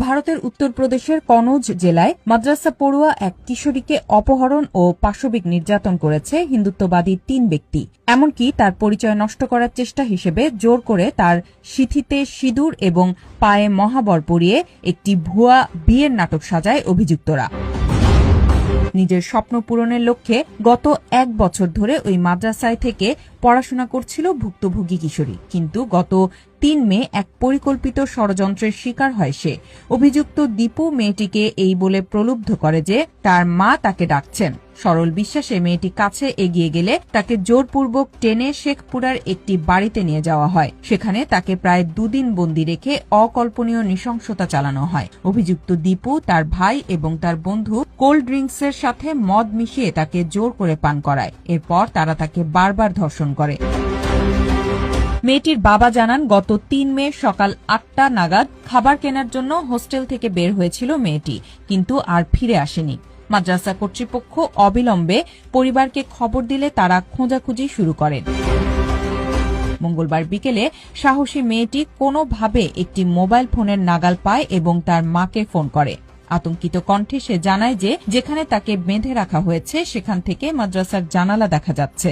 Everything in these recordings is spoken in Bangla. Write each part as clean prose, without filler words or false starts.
ভারতের উত্তরপ্রদেশের কনৌজ জেলায় মাদ্রাসা পড়ুয়া এক কিশোরীকে অপহরণ ও পাশবিক নির্যাতন করেছে হিন্দুত্ববাদী ৩ ব্যক্তি। এমনকি তার পরিচয় নষ্ট করার চেষ্টা হিসেবে জোর করে তার সিঁথিতে সিঁদুর এবং পায়ে মহাবর পরিয়ে একটি ভুয়া বিয়ের নাটক সাজায় অভিযুক্তরা। নিজের স্বপ্ন পূরণের লক্ষ্যে গত ১ বছর ধরে ওই মাদ্রাসায় থেকে পড়াশোনা করছিল ভুক্তভোগী কিশোরী, কিন্তু গত ৩ মে এক পরিকল্পিত ষড়যন্ত্রের শিকার হয় সে। অভিযুক্ত দীপু মেয়েটিকে এই বলে প্রলুব্ধ করে যে তার মা তাকে ডাকছেন। সরল বিশ্বাসে মেয়েটি কাছে এগিয়ে গেলে তাকে জোরপূর্বক টেনে শেখপুরার একটি বাড়িতে নিয়ে যাওয়া হয়। সেখানে তাকে প্রায় ২ দিন বন্দী রেখে অকল্পনীয় নৃশংসতা চালানো হয়। অভিযুক্ত দীপু, তার ভাই এবং তার বন্ধু কোল্ড ড্রিঙ্কসের সাথে মদ মিশিয়ে তাকে জোর করে পান করায়। এরপর তারা তাকে বারবার ধর্ষণ করে। মেয়েটির বাবা জানান, গত ৩ মে সকাল ৮টা নাগাদ খাবার কেনার জন্য হোস্টেল থেকে বের হয়েছিল মেয়েটি, কিন্তু আর ফিরে আসেনি। মাদ্রাসা কর্তৃপক্ষ অবিলম্বে পরিবারকে খবর দিলে তারা খোঁজাখুঁজি শুরু করেন। মঙ্গলবার বিকেলে সাহসী মেয়েটি কোনোভাবে একটি মোবাইল ফোনের নাগাল পায় এবং তার মাকে ফোন করে। আতঙ্কিত কণ্ঠে সে জানায় যে যেখানে তাকে বেঁধে রাখা হয়েছে সেখান থেকে মাদ্রাসার জানালা দেখা যাচ্ছে।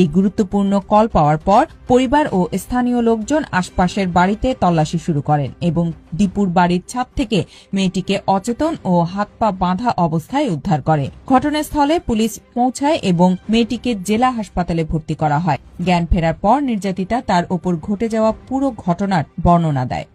এই গুরুত্বপূর্ণ কল পাওয়ার পর পরিবার ও স্থানীয় লোকজন আশপাশের বাড়িতে তল্লাশি শুরু করেন এবং দীপুর বাড়ির ছাদ থেকে মেয়েটিকে অচেতন ও হাত পা বাঁধা অবস্থায় উদ্ধার করে। ঘটনাস্থলে পুলিশ পৌঁছায় এবং মেয়েটিকে জেলা হাসপাতালে ভর্তি করা হয়। জ্ঞান ফেরার পর নির্যাতিতা তার ওপর ঘটে যাওয়া পুরো ঘটনার বর্ণনা দেয়।